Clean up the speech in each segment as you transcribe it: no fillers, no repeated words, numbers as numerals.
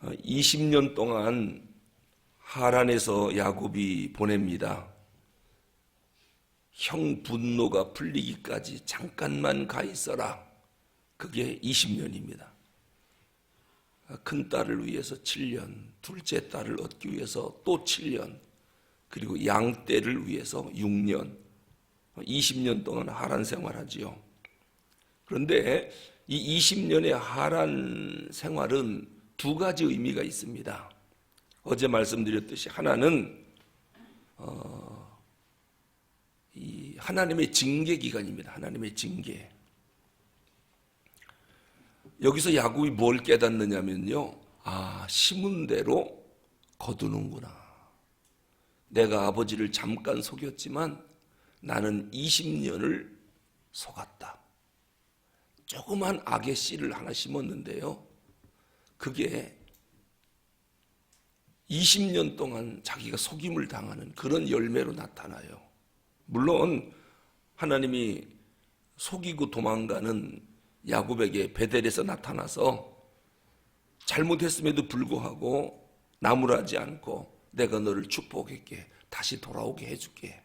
20년 동안 하란에서 야곱이 보냅니다. 형 분노가 풀리기까지 잠깐만 가 있어라. 그게 20년입니다. 큰 딸을 위해서 7년, 둘째 딸을 얻기 위해서 또 7년, 그리고 양떼를 위해서 6년, 20년 동안 하란 생활하지요. 그런데 이 20년의 하란 생활은 두 가지 의미가 있습니다. 어제 말씀드렸듯이 하나는 이 하나님의 징계 기간입니다. 하나님의 징계. 여기서 야곱이 뭘 깨닫느냐면요, 심은 대로 거두는구나. 내가 아버지를 잠깐 속였지만 나는 20년을 속았다. 조그만 악의 씨를 하나 심었는데요, 그게 20년 동안 자기가 속임을 당하는 그런 열매로 나타나요. 물론 하나님이 속이고 도망가는 야곱에게 베델에서 나타나서 잘못했음에도 불구하고 나무라지 않고 내가 너를 축복할게, 다시 돌아오게 해줄게,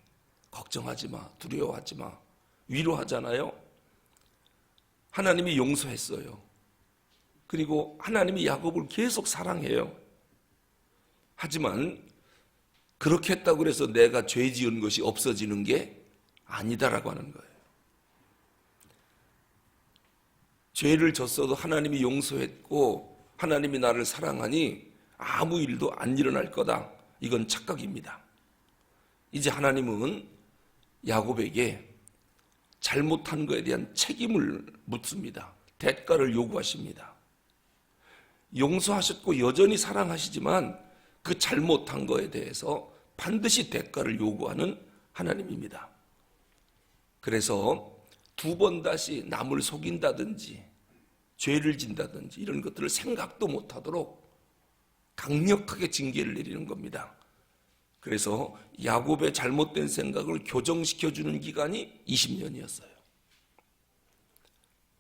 걱정하지 마, 두려워하지 마, 위로하잖아요. 하나님이 용서했어요. 그리고 하나님이 야곱을 계속 사랑해요. 하지만 그렇게 했다고 해서 내가 죄 지은 것이 없어지는 게 아니다라고 하는 거예요. 죄를 졌어도 하나님이 용서했고 하나님이 나를 사랑하니 아무 일도 안 일어날 거다. 이건 착각입니다. 이제 하나님은 야곱에게 잘못한 것에 대한 책임을 묻습니다. 대가를 요구하십니다. 용서하셨고 여전히 사랑하시지만 그 잘못한 것에 대해서 반드시 대가를 요구하는 하나님입니다. 그래서 두 번 다시 남을 속인다든지 죄를 진다든지 이런 것들을 생각도 못하도록 강력하게 징계를 내리는 겁니다. 그래서 야곱의 잘못된 생각을 교정시켜주는 기간이 20년이었어요.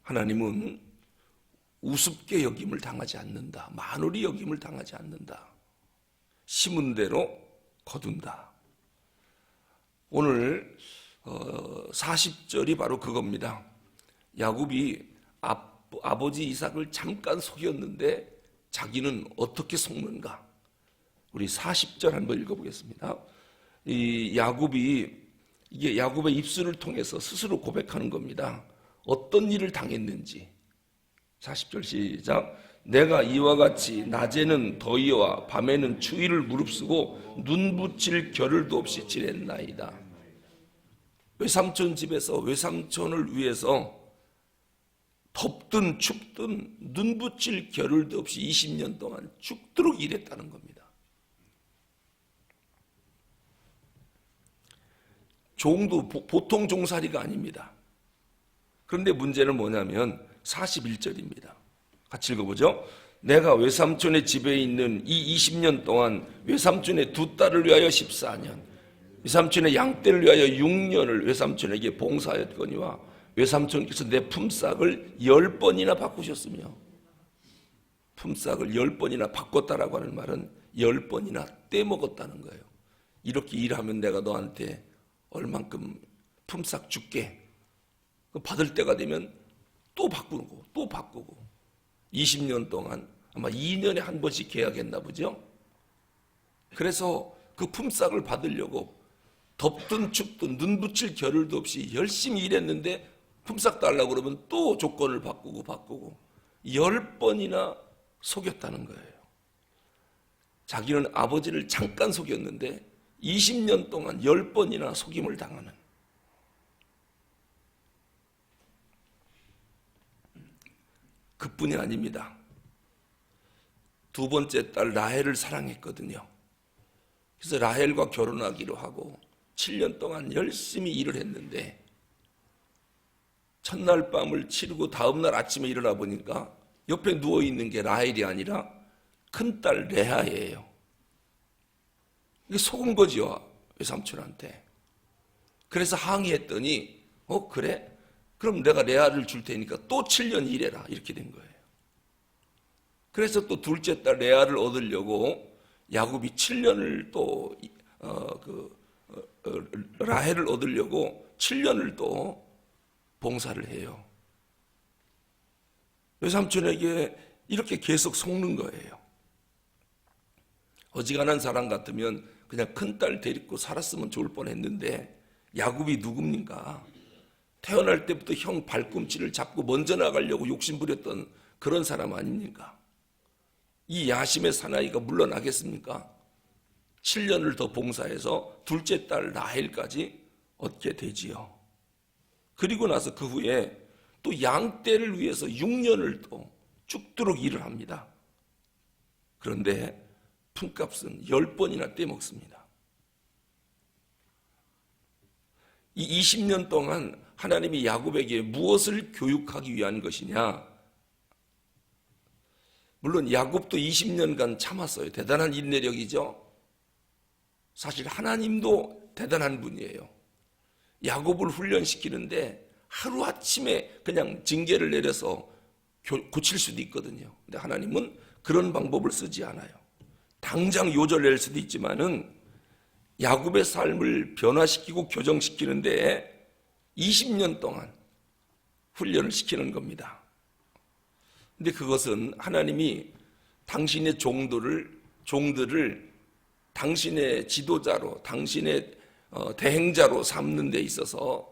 하나님은 우습게 여김을 당하지 않는다. 만홀히 여김을 당하지 않는다. 심은 대로 거둔다. 오늘 40절이 바로 그겁니다. 야곱이 아버지 이삭을 잠깐 속였는데 자기는 어떻게 속는가? 우리 40절 한번 읽어보겠습니다. 이 야곱이, 이게 야곱의 입술을 통해서 스스로 고백하는 겁니다. 어떤 일을 당했는지. 40절 시작. 내가 이와 같이 낮에는 더위와 밤에는 추위를 무릅쓰고 눈 붙일 겨를도 없이 지냈나이다. 외삼촌 집에서 외삼촌을 위해서 덥든 춥든 눈 붙일 겨를도 없이 20년 동안 죽도록 일했다는 겁니다. 종도 보통 종살이가 아닙니다. 그런데 문제는 뭐냐면 41절입니다. 같이 읽어보죠. 내가 외삼촌의 집에 있는 이 20년 동안 외삼촌의 두 딸을 위하여 14년, 외삼촌의 양떼를 위하여 6년을 외삼촌에게 봉사하였거니와 외삼촌께서 내 품삯을 10번이나 바꾸셨으며, 품삯을 10번이나 바꿨다라고 하는 말은 10번이나 떼먹었다는 거예요. 이렇게 일하면 내가 너한테 얼만큼 품삯 줄게. 받을 때가 되면 또 바꾸고 또 바꾸고 20년 동안 아마 2년에 한 번씩 계약했나 보죠. 그래서 그 품삯을 받으려고 덥든 춥든 눈 붙일 겨를도 없이 열심히 일했는데 품삯 달라고 그러면 또 조건을 바꾸고 10번이나 속였다는 거예요. 자기는 아버지를 잠깐 속였는데 20년 동안 10번이나 속임을 당하는. 그뿐이 아닙니다. 두 번째 딸 라헬을 사랑했거든요. 그래서 라헬과 결혼하기로 하고 7년 동안 열심히 일을 했는데 첫날 밤을 치르고 다음날 아침에 일어나 보니까 옆에 누워있는 게 라헬이 아니라 큰딸 레아예요. 이게 속은 거지요, 외삼촌한테. 그래서 항의했더니 그래? 그럼 내가 레아를 줄 테니까 또 7년 일해라. 이렇게 된 거예요. 그래서 또 둘째 딸 레아를 얻으려고 야곱이 7년을 또 라헬을 얻으려고 7년을 또 봉사를 해요. 외삼촌에게 이렇게 계속 속는 거예요. 어지간한 사람 같으면 그냥 큰딸 데리고 살았으면 좋을 뻔했는데 야곱이 누굽니까? 태어날 때부터 형 발꿈치를 잡고 먼저 나가려고 욕심부렸던 그런 사람 아닙니까? 이 야심의 사나이가 물러나겠습니까? 7년을 더 봉사해서 둘째 딸 라헬까지 얻게 되지요. 그리고 나서 그 후에 또 양떼를 위해서 6년을 또 죽도록 일을 합니다. 그런데 품값은 10번이나 떼먹습니다. 이 20년 동안 하나님이 야곱에게 무엇을 교육하기 위한 것이냐? 물론 야곱도 20년간 참았어요. 대단한 인내력이죠. 사실 하나님도 대단한 분이에요. 야곱을 훈련시키는데 하루아침에 그냥 징계를 내려서 고칠 수도 있거든요. 근데 하나님은 그런 방법을 쓰지 않아요. 당장 요절낼 수도 있지만은 야곱의 삶을 변화시키고 교정시키는데 20년 동안 훈련을 시키는 겁니다. 근데 그것은 하나님이 당신의 종들을 당신의 지도자로, 당신의 대행자로 삼는 데 있어서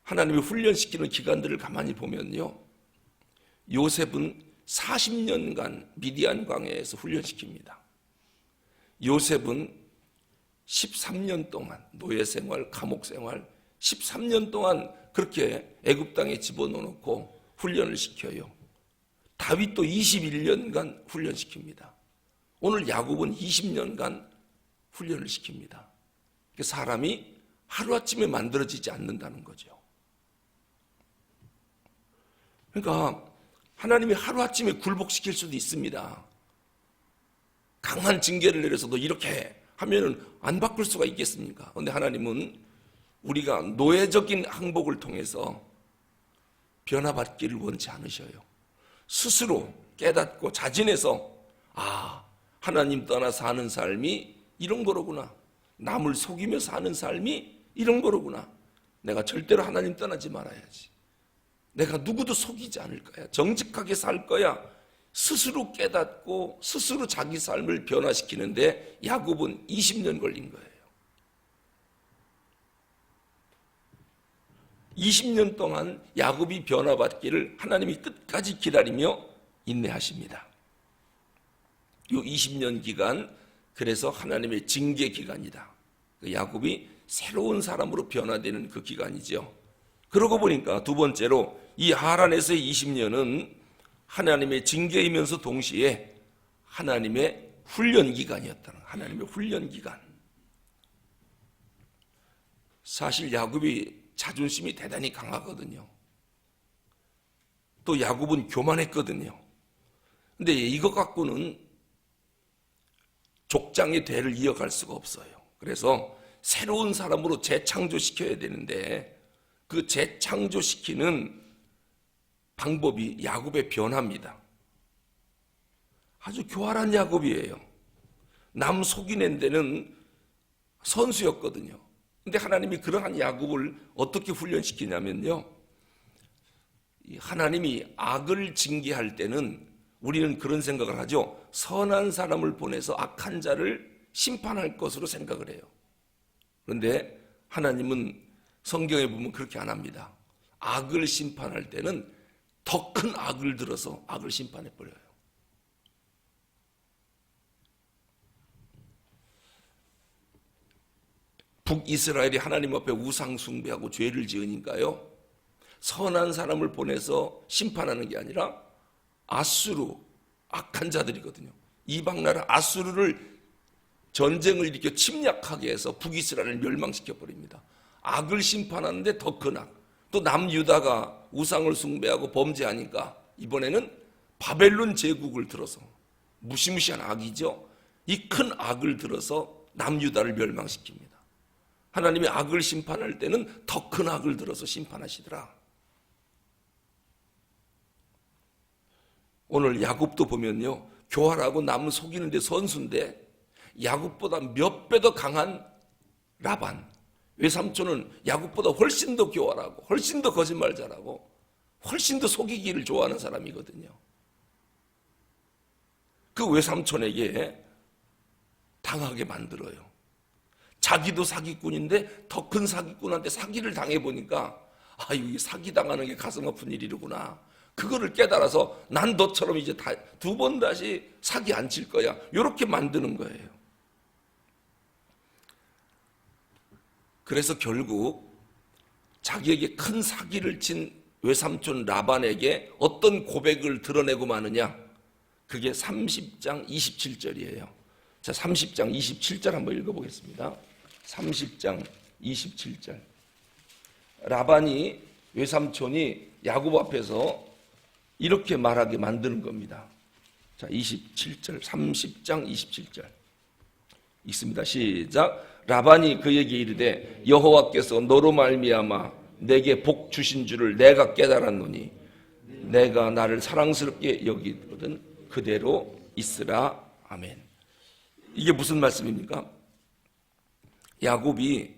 하나님이 훈련시키는 기간들을 가만히 보면요, 요셉은 40년간 미디안 광야에서 훈련시킵니다. 요셉은 13년 동안 노예생활, 감옥생활 13년 동안 그렇게 애굽 땅에 집어넣어놓고 훈련을 시켜요. 다윗도 21년간 훈련시킵니다. 오늘 야곱은 20년간 훈련을 시킵니다. 사람이 하루아침에 만들어지지 않는다는 거죠. 그러니까 하나님이 하루아침에 굴복시킬 수도 있습니다. 강한 징계를 내려서도 이렇게 하면은 안 바꿀 수가 있겠습니까? 그런데 하나님은 우리가 노예적인 항복을 통해서 변화받기를 원치 않으셔요. 스스로 깨닫고 자진해서 하나님 떠나 사는 삶이 이런 거로구나. 남을 속이며 사는 삶이 이런 거로구나. 내가 절대로 하나님 떠나지 말아야지. 내가 누구도 속이지 않을 거야. 정직하게 살 거야. 스스로 깨닫고 스스로 자기 삶을 변화시키는데 야곱은 20년 걸린 거예요. 20년 동안 야곱이 변화받기를 하나님이 끝까지 기다리며 인내하십니다. 이 20년 기간, 그래서 하나님의 징계 기간이다. 야곱이 새로운 사람으로 변화되는 그 기간이죠. 그러고 보니까 두 번째로 이 하란에서의 20년은 하나님의 징계이면서 동시에 하나님의 훈련 기간이었다는, 하나님의 훈련 기간. 사실 야곱이 자존심이 대단히 강하거든요. 또 야곱은 교만했거든요. 근데 이것 갖고는 족장의 대를 이어갈 수가 없어요. 그래서 새로운 사람으로 재창조시켜야 되는데 그 재창조시키는 방법이 야곱의 변화입니다. 아주 교활한 야곱이에요. 남 속이는 데는 선수였거든요. 근데 하나님이 그러한 야곱을 어떻게 훈련시키냐면요, 하나님이 악을 징계할 때는 우리는 그런 생각을 하죠. 선한 사람을 보내서 악한 자를 심판할 것으로 생각을 해요. 그런데 하나님은 성경에 보면 그렇게 안 합니다. 악을 심판할 때는 더 큰 악을 들어서 악을 심판해버려요. 북이스라엘이 하나님 앞에 우상 숭배하고 죄를 지으니까요, 선한 사람을 보내서 심판하는 게 아니라 아수르, 악한 자들이거든요. 이방 나라 아수르를 전쟁을 일으켜 침략하게 해서 북이스라엘을 멸망시켜버립니다. 악을 심판하는데 더 큰 악. 또 남유다가 우상을 숭배하고 범죄하니까 이번에는 바벨론 제국을 들어서, 무시무시한 악이죠. 이 큰 악을 들어서 남유다를 멸망시킵니다. 하나님이 악을 심판할 때는 더 큰 악을 들어서 심판하시더라. 오늘 야곱도 보면요, 교활하고 남 속이는데 선수인데 야곱보다 몇 배 더 강한 라반, 외삼촌은 야곱보다 훨씬 더 교활하고 훨씬 더 거짓말 잘하고 훨씬 더 속이기를 좋아하는 사람이거든요. 그 외삼촌에게 당하게 만들어요. 자기도 사기꾼인데 더 큰 사기꾼한테 사기를 당해보니까 이게 사기당하는 게 가슴 아픈 일이구나. 그거를 깨달아서 난 너처럼 이제 두 번 다시 사기 안 칠 거야. 이렇게 만드는 거예요. 그래서 결국 자기에게 큰 사기를 친 외삼촌 라반에게 어떤 고백을 드러내고 마느냐? 그게 30장 27절이에요. 자, 30장 27절 한번 읽어보겠습니다. 30장 27절. 라반이, 외삼촌이 야곱 앞에서 이렇게 말하게 만드는 겁니다. 자, 27절, 30장 27절. 읽습니다. 시작. 라반이 그에게 이르되 여호와께서 너로 말미암아 내게 복 주신 줄을 내가 깨달았노니 내가 나를 사랑스럽게 여기거든 그대로 있으라. 아멘. 이게 무슨 말씀입니까? 야곱이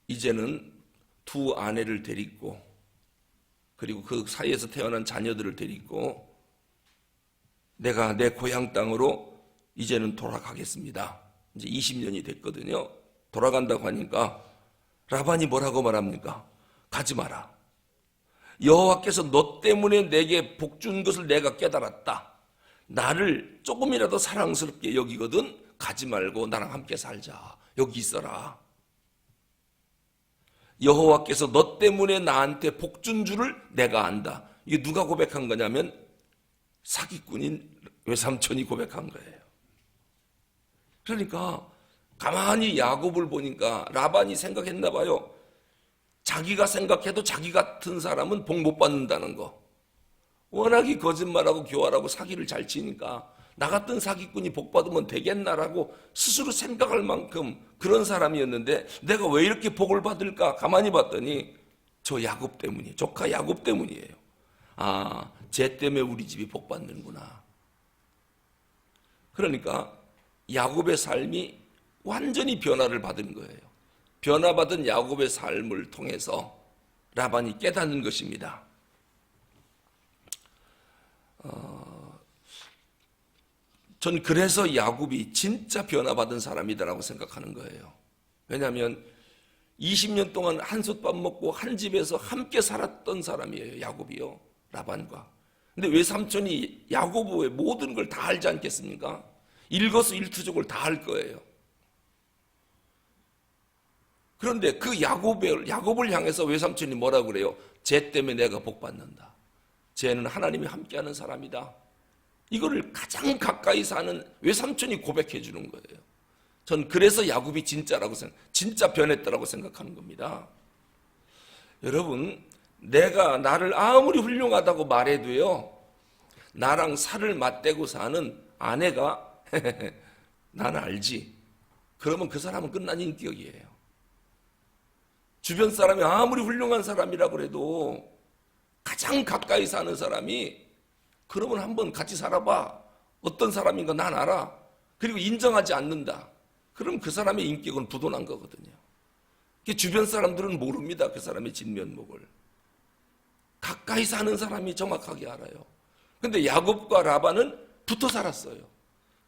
이제는 두 아내를 데리고 그리고 그 사이에서 태어난 자녀들을 데리고 내가 내 고향 땅으로 이제는 돌아가겠습니다. 이제 20년이 됐거든요. 돌아간다고 하니까 라반이 뭐라고 말합니까? 가지 마라. 여호와께서 너 때문에 내게 복 준 것을 내가 깨달았다. 나를 조금이라도 사랑스럽게 여기거든 가지 말고 나랑 함께 살자. 여기 있어라. 여호와께서 너 때문에 나한테 복 준 줄을 내가 안다. 이게 누가 고백한 거냐면 사기꾼인 외삼촌이 고백한 거예요. 그러니까 가만히 야곱을 보니까 라반이 생각했나 봐요. 자기가 생각해도 자기 같은 사람은 복 못 받는다는 거. 워낙에 거짓말하고 교활하고 사기를 잘 치니까 나 같은 사기꾼이 복 받으면 되겠나라고 스스로 생각할 만큼 그런 사람이었는데 내가 왜 이렇게 복을 받을까 가만히 봤더니 저 야곱 때문이에요. 조카 야곱 때문이에요. 쟤 때문에 우리 집이 복 받는구나. 그러니까 야곱의 삶이 완전히 변화를 받은 거예요. 변화받은 야곱의 삶을 통해서 라반이 깨닫는 것입니다. 전 그래서 야곱이 진짜 변화받은 사람이다라고 생각하는 거예요. 왜냐하면 20년 동안 한솥밥 먹고 한 집에서 함께 살았던 사람이에요. 야곱이요. 라반과. 근데 외삼촌이 야곱의 모든 걸 다 알지 않겠습니까? 일거수일투족을 다 할 거예요. 그런데 그 야곱을 향해서 외삼촌이 뭐라고 그래요? 쟤 때문에 내가 복 받는다. 쟤는 하나님이 함께하는 사람이다. 이거를 가장 가까이 사는 외삼촌이 고백해 주는 거예요. 전 그래서 야곱이 진짜 변했다라고 생각하는 겁니다. 여러분, 내가 나를 아무리 훌륭하다고 말해도요, 나랑 살을 맞대고 사는 아내가 나는 알지. 그러면 그 사람은 끝난 인격이에요. 주변 사람이 아무리 훌륭한 사람이라고 해도 가장 가까이 사는 사람이 그러면 한번 같이 살아봐. 어떤 사람인가 난 알아. 그리고 인정하지 않는다. 그럼 그 사람의 인격은 부도난 거거든요. 주변 사람들은 모릅니다. 그 사람의 진면목을. 가까이 사는 사람이 정확하게 알아요. 근데 야곱과 라반은 붙어 살았어요.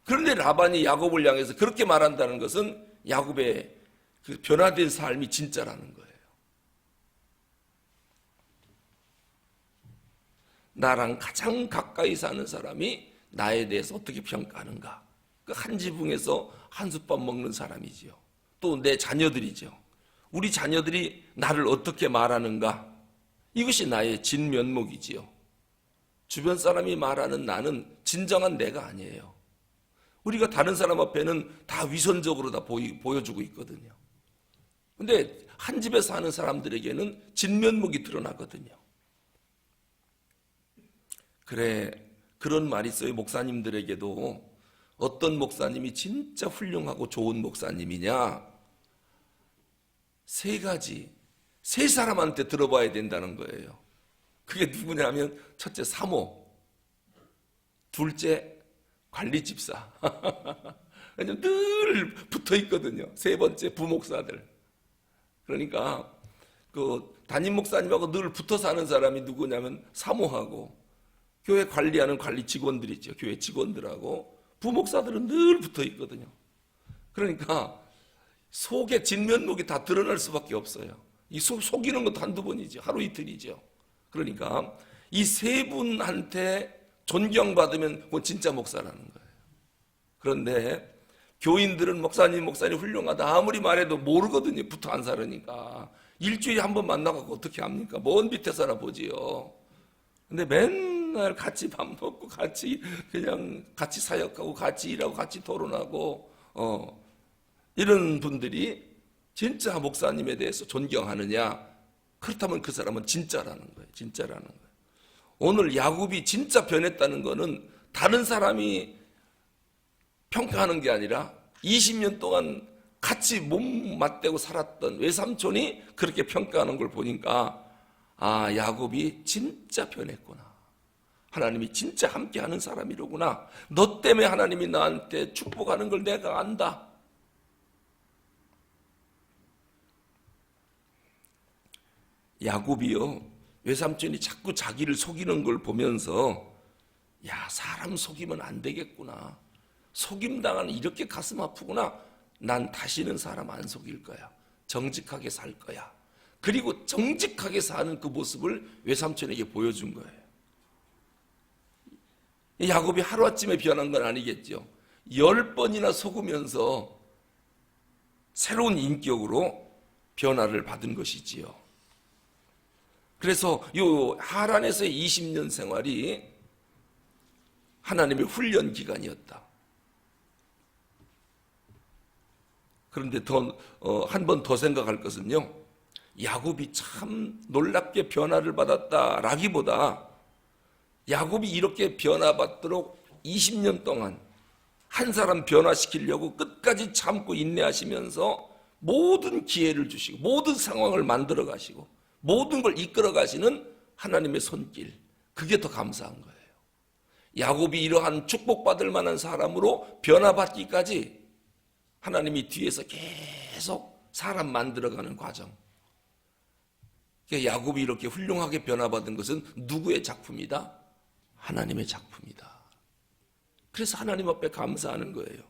그런데 라반이 야곱을 향해서 그렇게 말한다는 것은 야곱의 그 변화된 삶이 진짜라는 거예요. 나랑 가장 가까이 사는 사람이 나에 대해서 어떻게 평가하는가. 그 한 지붕에서 한솥밥 먹는 사람이지요. 또 내 자녀들이죠. 우리 자녀들이 나를 어떻게 말하는가. 이것이 나의 진면목이지요. 주변 사람이 말하는 나는 진정한 내가 아니에요. 우리가 다른 사람 앞에는 다 위선적으로 다 보여주고 있거든요. 근데 한 집에 사는 사람들에게는 진면목이 드러나거든요. 그래, 그런 말이 있어요. 목사님들에게도 어떤 목사님이 진짜 훌륭하고 좋은 목사님이냐? 세 사람한테 들어봐야 된다는 거예요. 그게 누구냐면 첫째 사모. 둘째, 관리 집사. 왜냐면 늘 붙어 있거든요. 세 번째, 부목사들. 그러니까 그 담임 목사님하고 늘 붙어 사는 사람이 누구냐면 사모하고, 교회 관리하는 관리 직원들이죠. 교회 직원들하고 부목사들은 늘 붙어 있거든요. 그러니까 속의 진면목이 다 드러날 수밖에 없어요. 이 속이는 것도 한두 번이죠. 하루 이틀이죠. 그러니까 이 세 분한테 존경받으면 그건 진짜 목사라는 거예요. 그런데 교인들은 목사님 훌륭하다 아무리 말해도 모르거든요. 붙어 안 살으니까. 일주일에 한 번 만나갖고 어떻게 합니까? 먼 밑에 살아보지요. 근데 맨날 같이 밥 먹고 같이 그냥 같이 사역하고 같이 일하고 같이 토론하고 이런 분들이 진짜 목사님에 대해서 존경하느냐? 그렇다면 그 사람은 진짜라는 거예요. 진짜라는 거예요. 오늘 야곱이 진짜 변했다는 거는 다른 사람이 평가하는 게 아니라 20년 동안 같이 몸 맞대고 살았던 외삼촌이 그렇게 평가하는 걸 보니까 아, 야곱이 진짜 변했구나. 하나님이 진짜 함께하는 사람이로구나. 너 때문에 하나님이 나한테 축복하는 걸 내가 안다. 야곱이요, 외삼촌이 자꾸 자기를 속이는 걸 보면서 야, 사람 속이면 안 되겠구나. 속임당하는 이렇게 가슴 아프구나. 난 다시는 사람 안 속일 거야. 정직하게 살 거야. 그리고 정직하게 사는 그 모습을 외삼촌에게 보여준 거예요. 야곱이 하루아침에 변한 건 아니겠죠. 10번이나 속으면서 새로운 인격으로 변화를 받은 것이지요. 그래서 이 하란에서의 20년 생활이 하나님의 훈련 기간이었다. 그런데 한 번 더 생각할 것은요, 야곱이 참 놀랍게 변화를 받았다라기보다 야곱이 이렇게 변화받도록 20년 동안 한 사람 변화시키려고 끝까지 참고 인내하시면서 모든 기회를 주시고 모든 상황을 만들어 가시고 모든 걸 이끌어 가시는 하나님의 손길, 그게 더 감사한 거예요. 야곱이 이러한 축복받을 만한 사람으로 변화받기까지 하나님이 뒤에서 계속 사람 만들어가는 과정. 야곱이 이렇게 훌륭하게 변화받은 것은 누구의 작품이다? 하나님의 작품이다. 그래서 하나님 앞에 감사하는 거예요.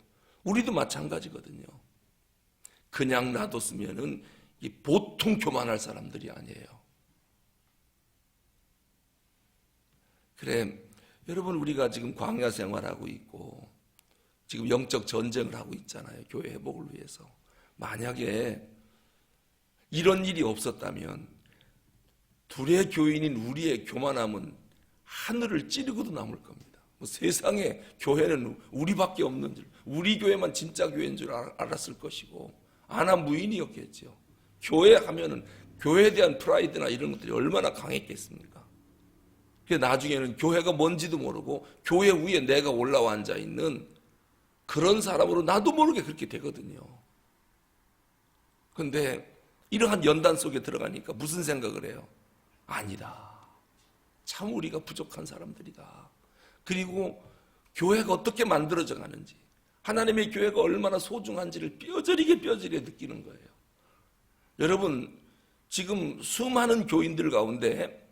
우리도 마찬가지거든요. 그냥 놔뒀으면은 보통 교만할 사람들이 아니에요. 그래, 여러분, 우리가 지금 광야 생활하고 있고 지금 영적 전쟁을 하고 있잖아요. 교회 회복을 위해서. 만약에 이런 일이 없었다면 둘의 교인인 우리의 교만함은 하늘을 찌르고도 남을 겁니다. 세상에 교회는 우리밖에 없는 줄, 우리 교회만 진짜 교회인 줄 알았을 것이고 아나 무인이었겠죠. 교회 하면은 교회에 대한 프라이드나 이런 것들이 얼마나 강했겠습니까? 그래서 나중에는 교회가 뭔지도 모르고 교회 위에 내가 올라와 앉아 있는 그런 사람으로 나도 모르게 그렇게 되거든요. 그런데 이러한 연단 속에 들어가니까 무슨 생각을 해요? 아니다. 참 우리가 부족한 사람들이다. 그리고 교회가 어떻게 만들어져 가는지, 하나님의 교회가 얼마나 소중한지를 뼈저리게 느끼는 거예요. 여러분, 지금 수많은 교인들 가운데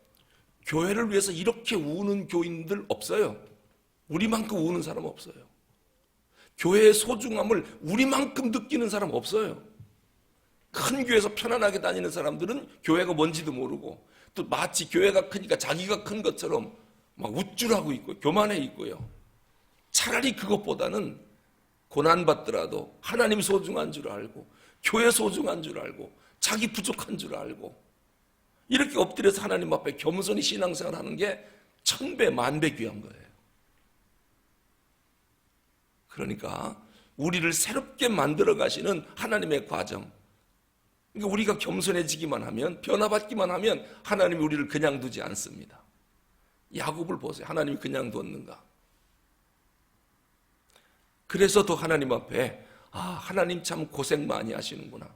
교회를 위해서 이렇게 우는 교인들 없어요. 우리만큼 우는 사람 없어요. 교회의 소중함을 우리만큼 느끼는 사람 없어요. 큰 교회에서 편안하게 다니는 사람들은 교회가 뭔지도 모르고 또 마치 교회가 크니까 자기가 큰 것처럼 막 우쭐하고 있고 교만해 있고요. 차라리 그것보다는 고난받더라도 하나님 소중한 줄 알고 교회 소중한 줄 알고 자기 부족한 줄 알고 이렇게 엎드려서 하나님 앞에 겸손히 신앙생활 하는 게 1000배 만배 귀한 거예요. 그러니까 우리를 새롭게 만들어 가시는 하나님의 과정, 그러니까 우리가 겸손해지기만 하면, 변화받기만 하면 하나님이 우리를 그냥 두지 않습니다. 야곱을 보세요. 하나님이 그냥 뒀는가? 그래서 더 하나님 앞에 하나님 참 고생 많이 하시는구나.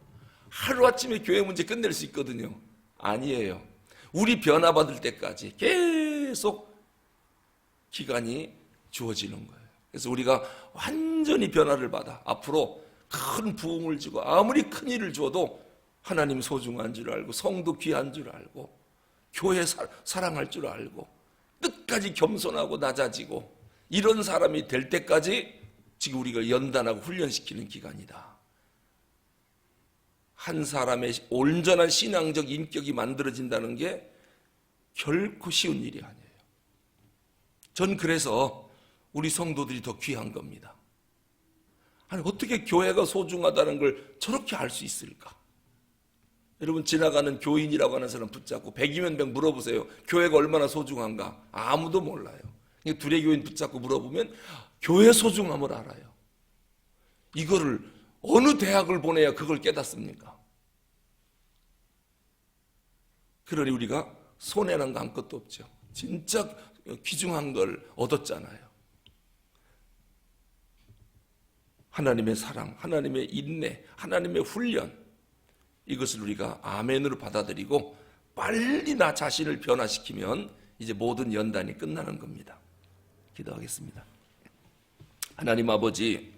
하루아침에 교회 문제 끝낼 수 있거든요. 아니에요. 우리 변화받을 때까지 계속 기간이 주어지는 거예요. 그래서 우리가 완전히 변화를 받아 앞으로 큰 부흥을 주고 아무리 큰 일을 줘도 하나님 소중한 줄 알고 성도 귀한 줄 알고 교회 사랑할 줄 알고 끝까지 겸손하고 낮아지고 이런 사람이 될 때까지 지금 우리가 연단하고 훈련시키는 기간이다. 한 사람의 온전한 신앙적 인격이 만들어진다는 게 결코 쉬운 일이 아니에요. 전 그래서 우리 성도들이 더 귀한 겁니다. 아니 어떻게 교회가 소중하다는 걸 저렇게 알 수 있을까? 여러분 지나가는 교인이라고 하는 사람 붙잡고 100이면 100 물어보세요. 교회가 얼마나 소중한가? 아무도 몰라요. 두레 교인 붙잡고 물어보면 교회 소중함을 알아요. 이거를 어느 대학을 보내야 그걸 깨닫습니까? 그러니 우리가 손해난 거 아무것도 없죠. 진짜 귀중한 걸 얻었잖아요. 하나님의 사랑, 하나님의 인내, 하나님의 훈련, 이것을 우리가 아멘으로 받아들이고 빨리 나 자신을 변화시키면 이제 모든 연단이 끝나는 겁니다. 기도하겠습니다. 하나님 아버지,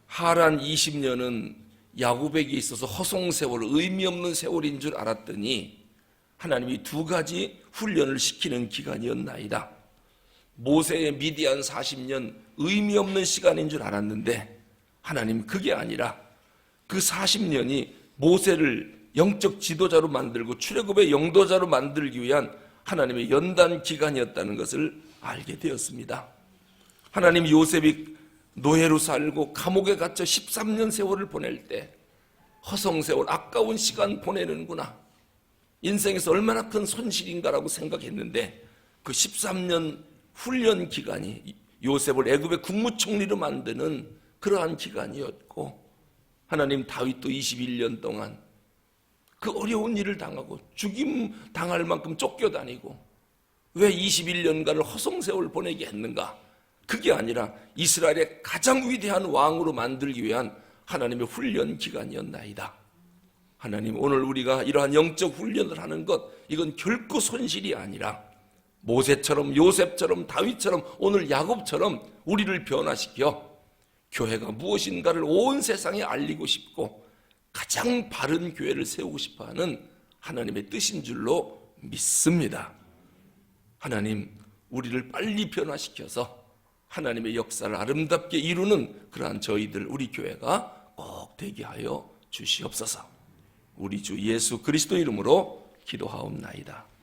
하란 20년은 야곱에게 있어서 허송세월, 의미 없는 세월인 줄 알았더니 하나님이 두 가지 훈련을 시키는 기간이었나이다. 모세의 미디안 40년 의미 없는 시간인 줄 알았는데 하나님 그게 아니라 그 40년이 모세를 영적 지도자로 만들고 출애굽의 영도자로 만들기 위한 하나님의 연단 기간이었다는 것을 알게 되었습니다. 하나님 요셉이 노예로 살고 감옥에 갇혀 13년 세월을 보낼 때 허송세월, 아까운 시간 보내는구나. 인생에서 얼마나 큰 손실인가라고 생각했는데 그 13년 훈련 기간이 요셉을 애굽의 국무총리로 만드는 그러한 기간이었고 하나님 다윗도 21년 동안 그 어려운 일을 당하고 죽임 당할 만큼 쫓겨다니고 왜 21년간을 허송세월 보내게 했는가? 그게 아니라 이스라엘의 가장 위대한 왕으로 만들기 위한 하나님의 훈련 기간이었나이다. 하나님 오늘 우리가 이러한 영적 훈련을 하는 것 이건 결코 손실이 아니라 모세처럼 요셉처럼 다윗처럼 오늘 야곱처럼 우리를 변화시켜 교회가 무엇인가를 온 세상에 알리고 싶고 가장 바른 교회를 세우고 싶어하는 하나님의 뜻인 줄로 믿습니다. 하나님 우리를 빨리 변화시켜서 하나님의 역사를 아름답게 이루는 그러한 저희들 우리 교회가 꼭 되게 하여 주시옵소서. 우리 주 예수 그리스도 이름으로 기도하옵나이다.